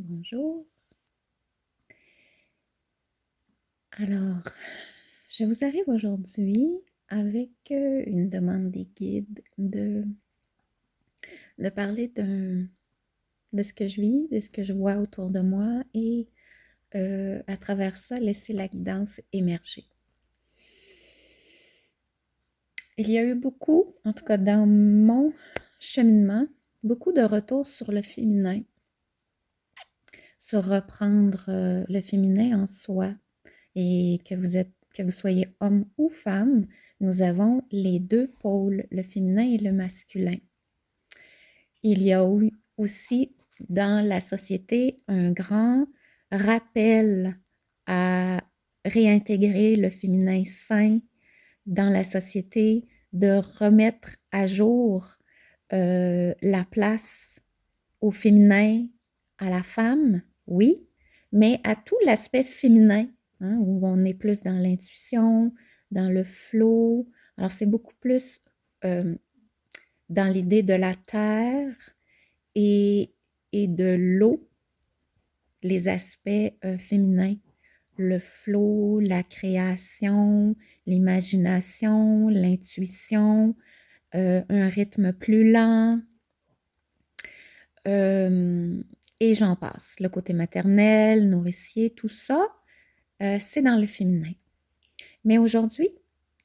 Bonjour. Alors, je vous arrive aujourd'hui avec une demande des guides de parler de ce que je vis, de ce que je vois autour de moi et à travers ça, laisser la guidance émerger. Il y a eu beaucoup, en tout cas dans mon cheminement, beaucoup de retours sur le féminin, sur reprendre le féminin en soi, et que vous soyez homme ou femme, nous avons les deux pôles, le féminin et le masculin. Il y a eu aussi dans la société un grand rappel à réintégrer le féminin sain dans la société, de remettre à jour la place au féminin, à la femme, oui, mais à tout l'aspect féminin, hein, où on est plus dans l'intuition, dans le flow. Alors, c'est beaucoup plus dans l'idée de la terre et, et de l'eau, les aspects féminins, le flow, la création, l'imagination, l'intuition, un rythme plus lent, et j'en passe. Le côté maternel, nourricier, tout ça, c'est dans le féminin. Mais aujourd'hui,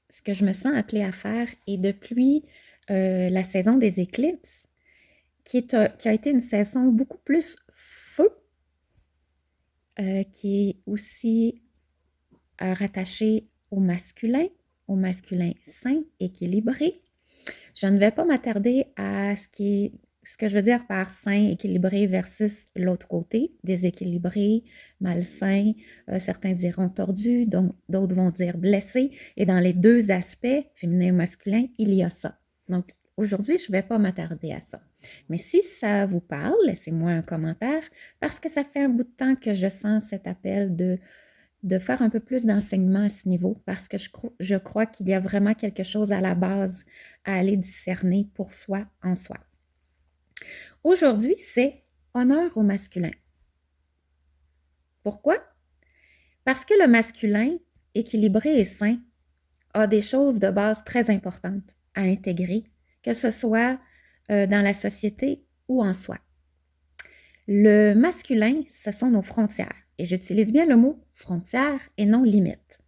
ce que je me sens appelée à faire, et depuis la saison des éclipses, qui a été une saison beaucoup plus feu, qui est aussi rattachée au masculin sain, équilibré. Je ne vais pas m'attarder à ce que je veux dire par sain, équilibré versus l'autre côté, déséquilibré, malsain. Certains diront tordu, donc d'autres vont dire blessé. Et dans les deux aspects, féminin et masculin, il y a ça. Donc aujourd'hui, je ne vais pas m'attarder à ça. Mais si ça vous parle, laissez-moi un commentaire parce que ça fait un bout de temps que je sens cet appel de faire un peu plus d'enseignement à ce niveau parce que je crois qu'il y a vraiment quelque chose à la base à aller discerner pour soi en soi. Aujourd'hui, c'est honneur au masculin. Pourquoi? Parce que le masculin, équilibré et sain, a des choses de base très importantes à intégrer, que ce soit dans la société ou en soi. Le masculin, ce sont nos frontières. Et j'utilise bien le mot frontière et non limite.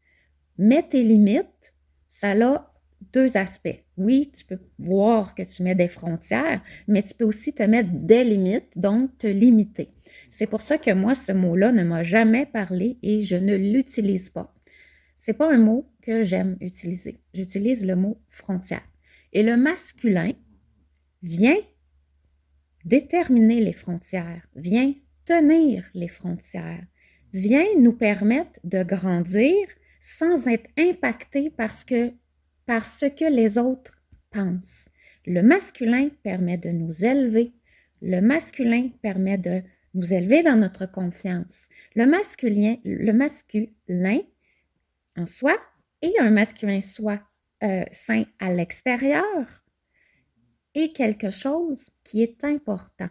Mets tes limites, ça a deux aspects. Oui, tu peux voir que tu mets des frontières, mais tu peux aussi te mettre des limites, donc te limiter. C'est pour ça que moi, ce mot-là ne m'a jamais parlé et je ne l'utilise pas. C'est pas un mot que j'aime utiliser. J'utilise le mot frontière. Et le masculin vient déterminer les frontières, vient tenir les frontières, vient nous permettre de grandir sans être impacté par ce que les autres pensent. Le masculin permet de nous élever. Le masculin permet de nous élever dans notre confiance. Le masculin en soi et un masculin soi sain à l'extérieur est quelque chose qui est important.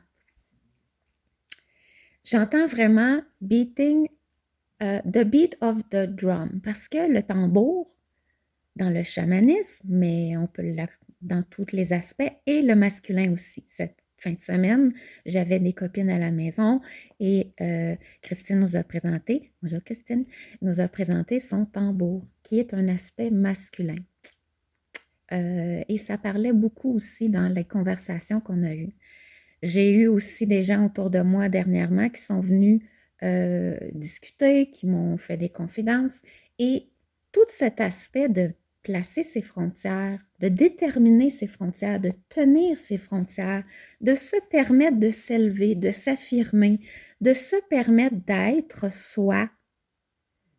J'entends vraiment beating, the beat of the drum, parce que le tambour, dans le chamanisme, mais on peut dans tous les aspects, et le masculin aussi. Cette fin de semaine, j'avais des copines à la maison et Christine nous a présenté, bonjour Christine, nous a présenté son tambour, qui est un aspect masculin. Et ça parlait beaucoup aussi dans les conversations qu'on a eues. J'ai eu aussi des gens autour de moi dernièrement qui sont venus discuter, qui m'ont fait des confidences. Et tout cet aspect de placer ses frontières, de déterminer ses frontières, de tenir ses frontières, de se permettre de s'élever, de s'affirmer, de se permettre d'être soi,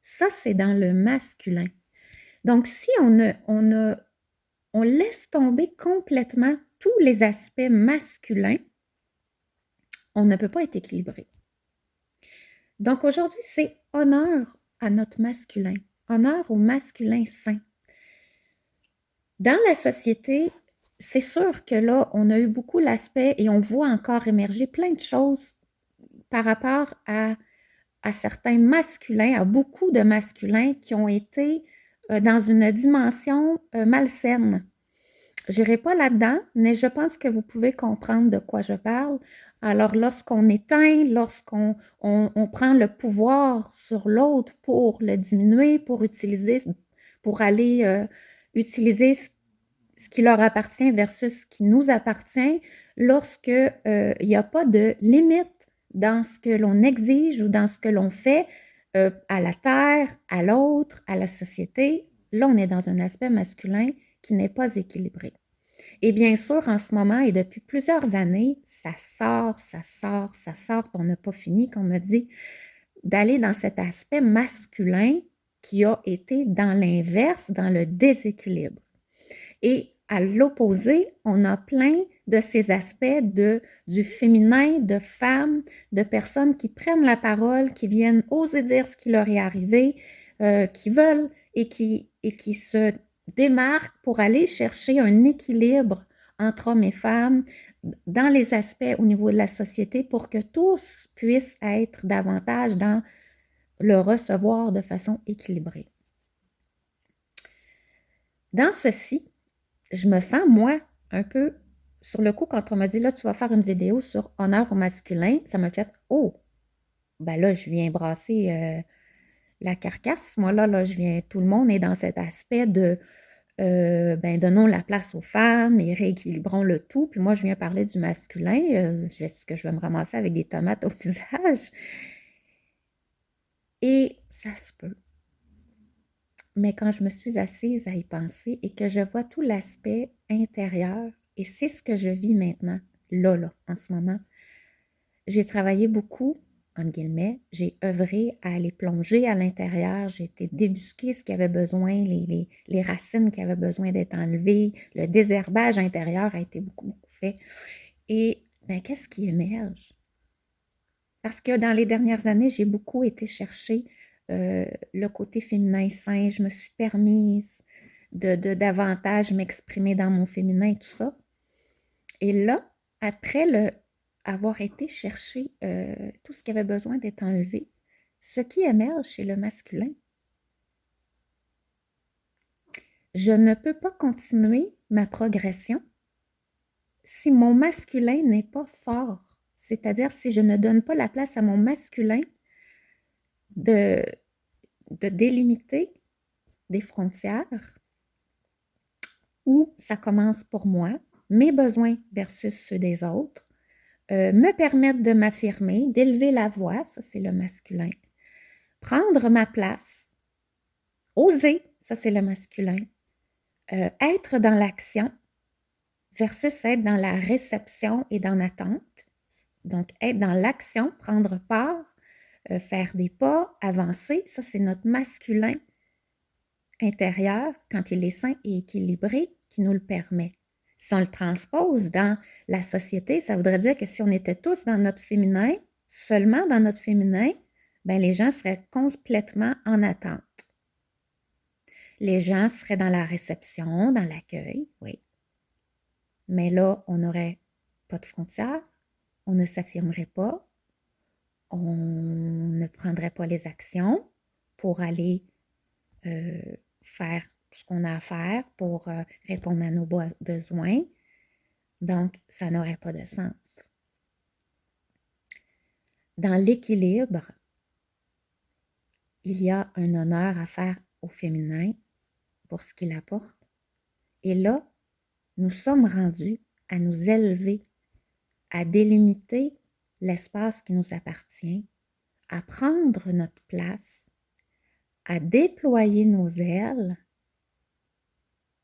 ça c'est dans le masculin. Donc si on laisse tomber complètement tous les aspects masculins, on ne peut pas être équilibré. Donc aujourd'hui, c'est honneur à notre masculin, honneur au masculin sain. Dans la société, c'est sûr que là, on a eu beaucoup l'aspect et on voit encore émerger plein de choses par rapport à certains masculins, à beaucoup de masculins qui ont été dans une dimension malsaine. Je n'irai pas là-dedans, mais je pense que vous pouvez comprendre de quoi je parle. Alors, lorsqu'on éteint, lorsqu'on on prend le pouvoir sur l'autre pour le diminuer, pour aller utiliser ce qui leur appartient versus ce qui nous appartient, lorsque il n'y a pas de limite dans ce que l'on exige ou dans ce que l'on fait à la terre, à l'autre, à la société, là, on est dans un aspect masculin qui n'est pas équilibré. Et bien sûr, en ce moment et depuis plusieurs années, ça sort, puis on n'a pas fini, qu'on me dit, d'aller dans cet aspect masculin qui a été dans l'inverse, dans le déséquilibre. Et à l'opposé, on a plein de ces aspects du féminin, de femmes, de personnes qui prennent la parole, qui viennent oser dire ce qui leur est arrivé, qui veulent et qui se démarquent pour aller chercher un équilibre entre hommes et femmes dans les aspects au niveau de la société pour que tous puissent être davantage dans le recevoir de façon équilibrée. Dans ceci, je me sens, moi, un peu sur le coup, quand on m'a dit, là, tu vas faire une vidéo sur honneur au masculin, ça m'a fait, oh, ben là, je viens brasser la carcasse. Moi, là, tout le monde est dans cet aspect de, ben, donnons la place aux femmes et rééquilibrons le tout. Puis moi, je viens parler du masculin. Est-ce que je vais me ramasser avec des tomates au visage? Et ça se peut. Mais quand je me suis assise à y penser et que je vois tout l'aspect intérieur, et c'est ce que je vis maintenant, là, en ce moment, j'ai travaillé beaucoup, entre guillemets, j'ai œuvré à aller plonger à l'intérieur, j'ai été débusquer ce qui avait besoin, les racines qui avaient besoin d'être enlevées, le désherbage intérieur a été beaucoup, beaucoup fait. Et ben, qu'est-ce qui émerge? Parce que dans les dernières années, j'ai beaucoup été chercher le côté féminin sain. Je me suis permise de davantage m'exprimer dans mon féminin et tout ça. Et là, après avoir été chercher tout ce qui avait besoin d'être enlevé, ce qui émerge chez le masculin, je ne peux pas continuer ma progression si mon masculin n'est pas fort. C'est-à-dire si je ne donne pas la place à mon masculin de délimiter des frontières où ça commence pour moi, mes besoins versus ceux des autres, me permettre de m'affirmer, d'élever la voix, ça c'est le masculin, prendre ma place, oser, ça c'est le masculin, être dans l'action versus être dans la réception et dans l'attente. Donc, être dans l'action, prendre part, faire des pas, avancer, ça c'est notre masculin intérieur, quand il est sain et équilibré, qui nous le permet. Si on le transpose dans la société, ça voudrait dire que si on était tous dans notre féminin, seulement dans notre féminin, ben les gens seraient complètement en attente. Les gens seraient dans la réception, dans l'accueil, oui. Mais là, on n'aurait pas de frontières, on ne s'affirmerait pas, on ne prendrait pas les actions pour aller faire ce qu'on a à faire pour répondre à nos besoins. Donc, ça n'aurait pas de sens. Dans l'équilibre, il y a un honneur à faire au féminin pour ce qu'il apporte. Et là, nous sommes rendus à nous élever, à délimiter l'espace qui nous appartient, à prendre notre place, à déployer nos ailes.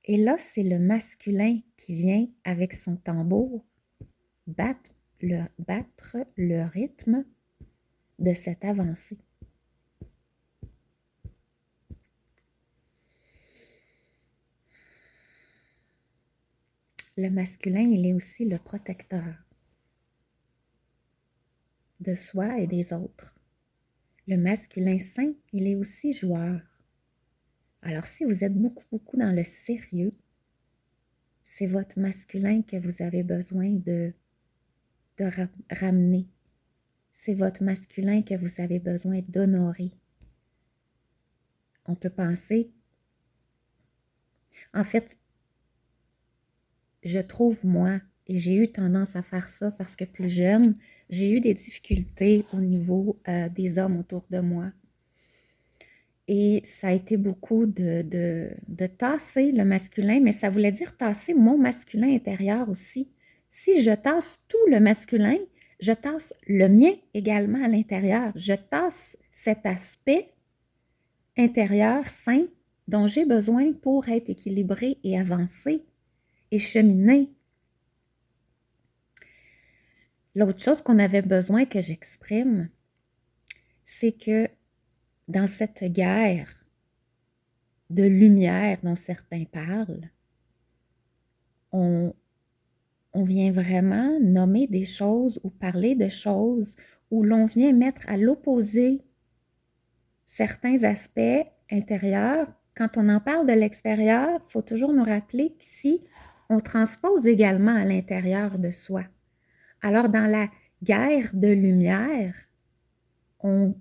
Et là, c'est le masculin qui vient avec son tambour battre le rythme de cette avancée. Le masculin, il est aussi le protecteur de soi et des autres. Le masculin sain, il est aussi joueur. Alors, si vous êtes beaucoup, beaucoup dans le sérieux, c'est votre masculin que vous avez besoin de ramener. c'est votre masculin que vous avez besoin d'honorer. On peut penser, en fait, je trouve moi, et j'ai eu tendance à faire ça parce que plus jeune, j'ai eu des difficultés au niveau des hommes autour de moi. Et ça a été beaucoup de tasser le masculin, mais ça voulait dire tasser mon masculin intérieur aussi. Si je tasse tout le masculin, je tasse le mien également à l'intérieur. Je tasse cet aspect intérieur sain dont j'ai besoin pour être équilibré et avancer et cheminer. L'autre chose qu'on avait besoin que j'exprime, c'est que dans cette guerre de lumière dont certains parlent, on vient vraiment nommer des choses ou parler de choses où l'on vient mettre à l'opposé certains aspects intérieurs. Quand on en parle de l'extérieur, il faut toujours nous rappeler qu'ici, on transpose également à l'intérieur de soi. Alors, dans la guerre de lumière, on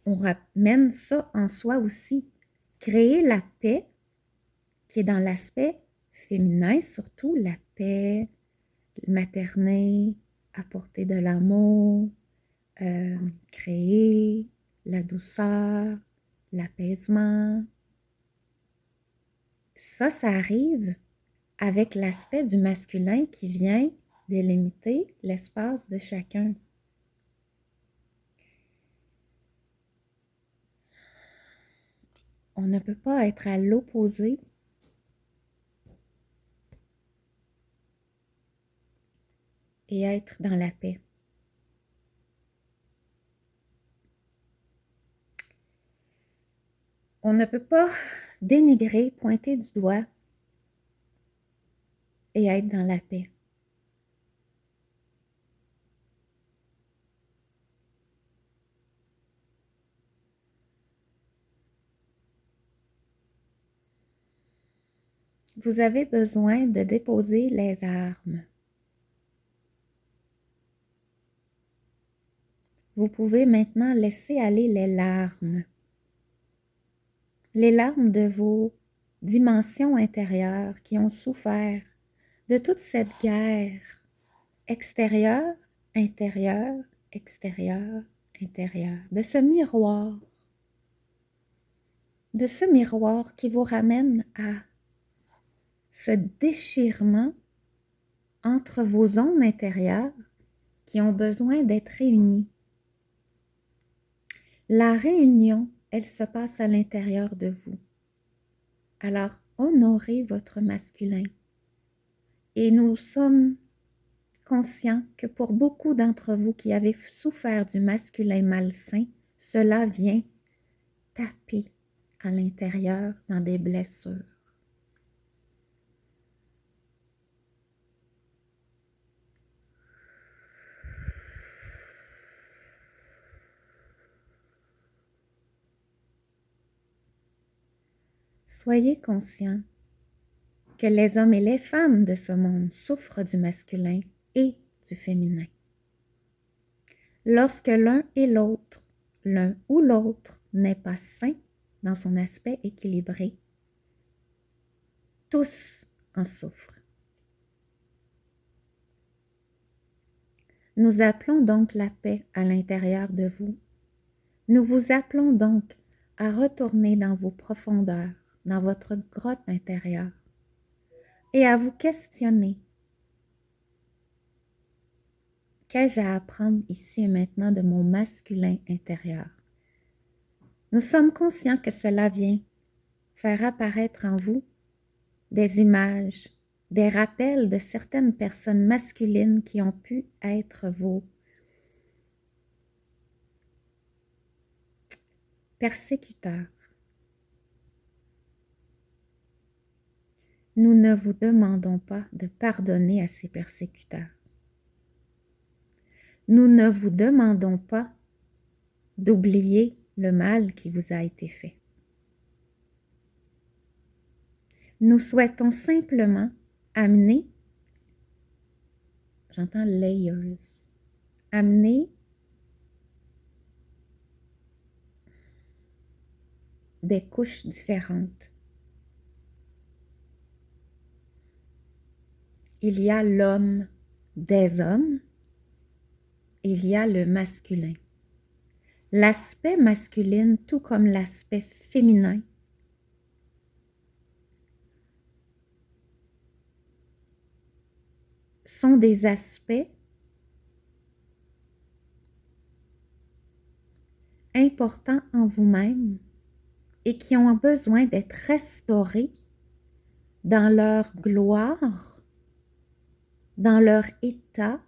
ramène ça en soi aussi. Créer la paix, qui est dans l'aspect féminin, surtout la paix maternée, apporter de l'amour, créer la douceur, l'apaisement. Ça arrive avec l'aspect du masculin qui vient délimiter l'espace de chacun. On ne peut pas être à l'opposé et être dans la paix. On ne peut pas dénigrer, pointer du doigt et être dans la paix. Vous avez besoin de déposer les armes. Vous pouvez maintenant laisser aller les larmes de vos dimensions intérieures qui ont souffert de toute cette guerre extérieure, intérieure, extérieure, intérieure, de ce miroir qui vous ramène à ce déchirement entre vos zones intérieures qui ont besoin d'être réunies. La réunion, elle se passe à l'intérieur de vous. Alors, honorez votre masculin. Et nous sommes conscients que pour beaucoup d'entre vous qui avez souffert du masculin malsain, cela vient taper à l'intérieur dans des blessures. Soyez conscients que les hommes et les femmes de ce monde souffrent du masculin et du féminin. Lorsque l'un ou l'autre n'est pas sain dans son aspect équilibré, tous en souffrent. Nous appelons donc la paix à l'intérieur de vous. Nous vous appelons donc à retourner dans vos profondeurs, dans votre grotte intérieure, et à vous questionner. Qu'ai-je à apprendre ici et maintenant de mon masculin intérieur? Nous sommes conscients que cela vient faire apparaître en vous des images, des rappels de certaines personnes masculines qui ont pu être vos persécuteurs. Nous ne vous demandons pas de pardonner à ces persécuteurs. Nous ne vous demandons pas d'oublier le mal qui vous a été fait. Nous souhaitons simplement amener, j'entends layers, amener des couches différentes. Il y a l'homme des hommes, il y a le masculin. L'aspect masculin, tout comme l'aspect féminin, sont des aspects importants en vous-même et qui ont besoin d'être restaurés dans leur gloire, dans leur état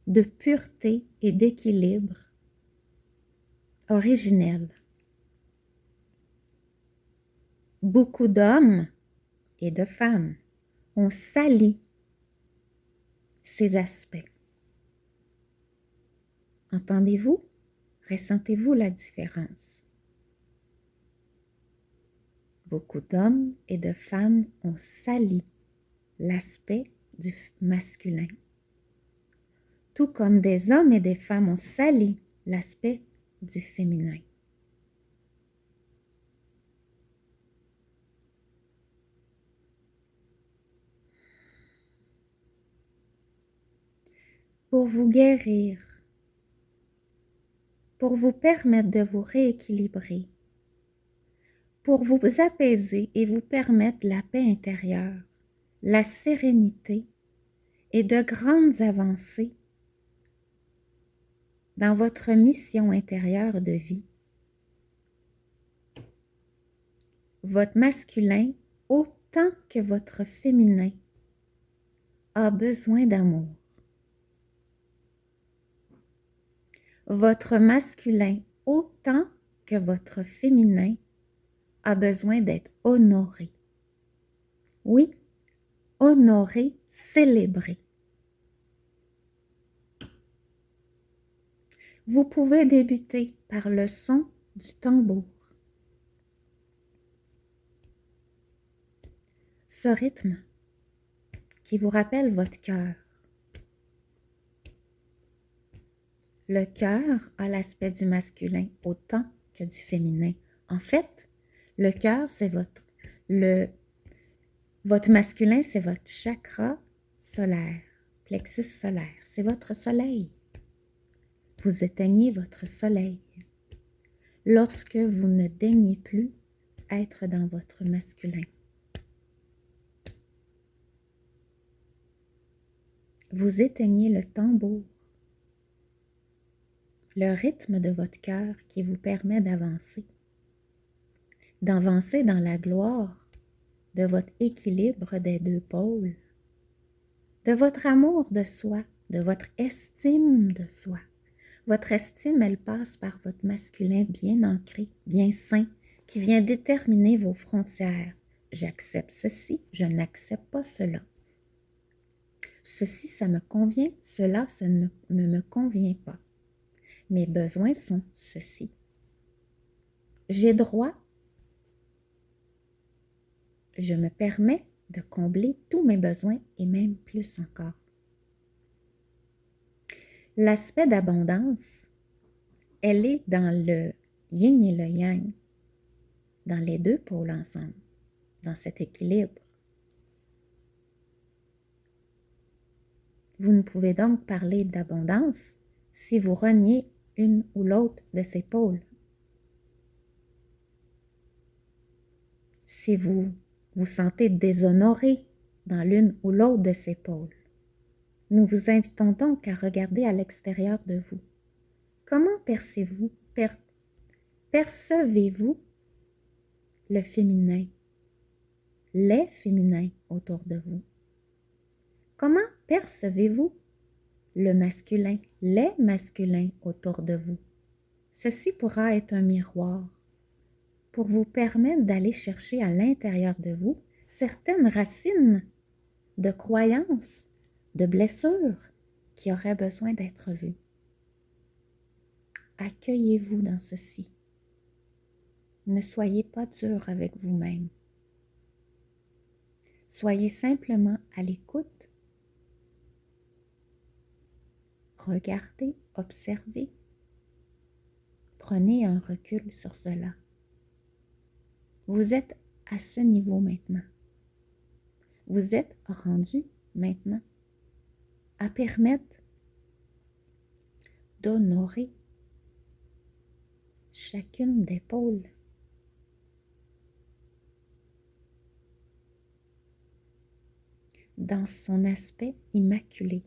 de pureté et d'équilibre originel. Beaucoup d'hommes et de femmes ont sali ces aspects. Entendez-vous? Ressentez-vous la différence? Beaucoup d'hommes et de femmes ont sali l'aspect du masculin, tout comme des hommes et des femmes ont sali l'aspect du féminin. Pour vous guérir, pour vous permettre de vous rééquilibrer, pour vous apaiser et vous permettre la paix intérieure, la sérénité et de grandes avancées dans votre mission intérieure de vie. Votre masculin, autant que votre féminin, a besoin d'amour. Votre masculin, autant que votre féminin, a besoin d'être honoré. Oui, honoré, célébré. Vous pouvez débuter par le son du tambour. Ce rythme qui vous rappelle votre cœur. Le cœur a l'aspect du masculin autant que du féminin. En fait, le cœur, c'est votre masculin, c'est votre chakra solaire, plexus solaire. C'est votre soleil. Vous éteignez votre soleil lorsque vous ne daignez plus être dans votre masculin. Vous éteignez le tambour, le rythme de votre cœur qui vous permet d'avancer dans la gloire de votre équilibre des deux pôles, de votre amour de soi, de votre estime de soi. Votre estime, elle passe par votre masculin bien ancré, bien sain, qui vient déterminer vos frontières. J'accepte ceci, je n'accepte pas cela. Ceci, ça me convient, cela, ça ne me convient pas. Mes besoins sont ceci. J'ai droit, je me permets de combler tous mes besoins et même plus encore. L'aspect d'abondance, elle est dans le yin et le yang, dans les deux pôles ensemble, dans cet équilibre. Vous ne pouvez donc parler d'abondance si vous reniez une ou l'autre de ces pôles. Si vous vous sentez déshonoré dans l'une ou l'autre de ces pôles. Nous vous invitons donc à regarder à l'extérieur de vous. Comment percevez-vous le féminin, les féminins autour de vous? Comment percevez-vous le masculin, les masculins autour de vous? Ceci pourra être un miroir pour vous permettre d'aller chercher à l'intérieur de vous certaines racines de croyances, de blessures qui auraient besoin d'être vues. Accueillez-vous dans ceci. Ne soyez pas dur avec vous-même. Soyez simplement à l'écoute. Regardez, observez. Prenez un recul sur cela. Vous êtes à ce niveau maintenant. Vous êtes rendu maintenant à permettre d'honorer chacune des pôles. Dans son aspect immaculé.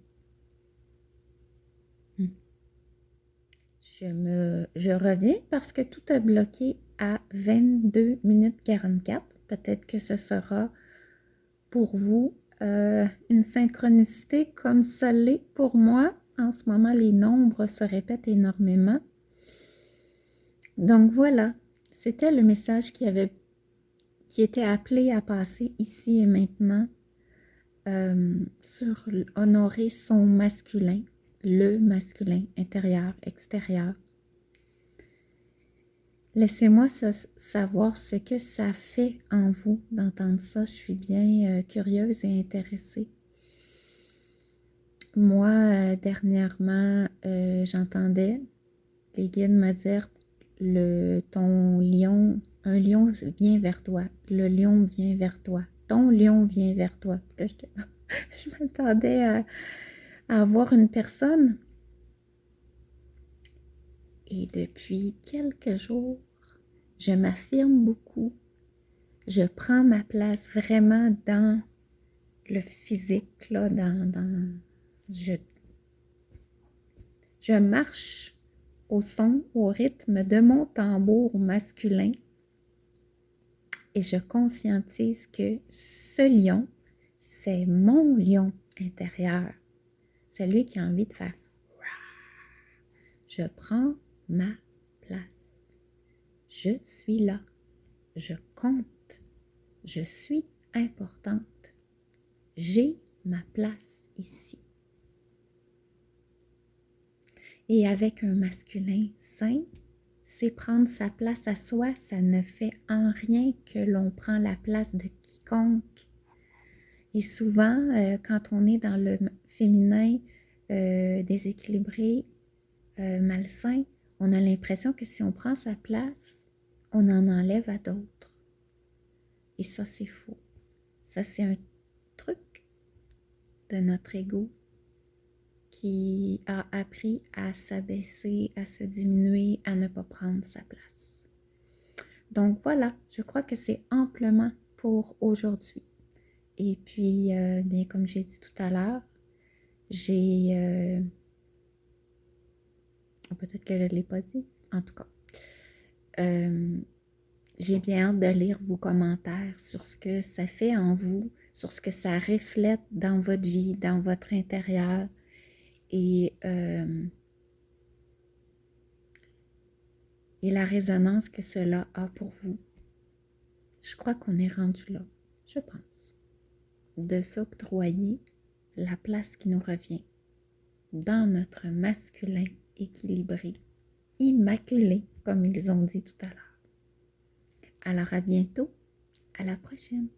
Je reviens parce que tout a bloqué à 22 minutes 44. Peut-être que ce sera pour vous une synchronicité comme ça l'est pour moi. En ce moment, les nombres se répètent énormément. Donc voilà, c'était le message qui était appelé à passer ici et maintenant sur honorer son masculin, le masculin intérieur, extérieur. Laissez-moi savoir ce que ça fait en vous d'entendre ça. Je suis bien curieuse et intéressée. Moi, dernièrement, j'entendais les guides me dire ton lion, un lion vient vers toi. Le lion vient vers toi. Ton lion vient vers toi. Je m'attendais à voir une personne. Et depuis quelques jours, je m'affirme beaucoup. Je prends ma place vraiment dans le physique, là, je marche au son, au rythme de mon tambour masculin et je conscientise que ce lion, c'est mon lion intérieur, celui qui a envie de faire. Je prends ma place. Je suis là. Je compte. Je suis importante. J'ai ma place ici. Et avec un masculin sain, c'est prendre sa place à soi, ça ne fait en rien que l'on prend la place de quiconque. Et souvent, quand on est dans le féminin déséquilibré, malsain, on a l'impression que si on prend sa place, on en enlève à d'autres. Et ça, c'est faux. Ça, c'est un truc de notre ego qui a appris à s'abaisser, à se diminuer, à ne pas prendre sa place. Donc voilà, je crois que c'est amplement pour aujourd'hui. Et puis, bien comme j'ai dit tout à l'heure, peut-être que je ne l'ai pas dit, en tout cas. J'ai bien hâte de lire vos commentaires sur ce que ça fait en vous, sur ce que ça reflète dans votre vie, dans votre intérieur. Et la résonance que cela a pour vous. Je crois qu'on est rendu là, je pense, de s'octroyer la place qui nous revient dans notre masculin équilibré, immaculé, comme ils ont dit tout à l'heure. Alors à bientôt, à la prochaine.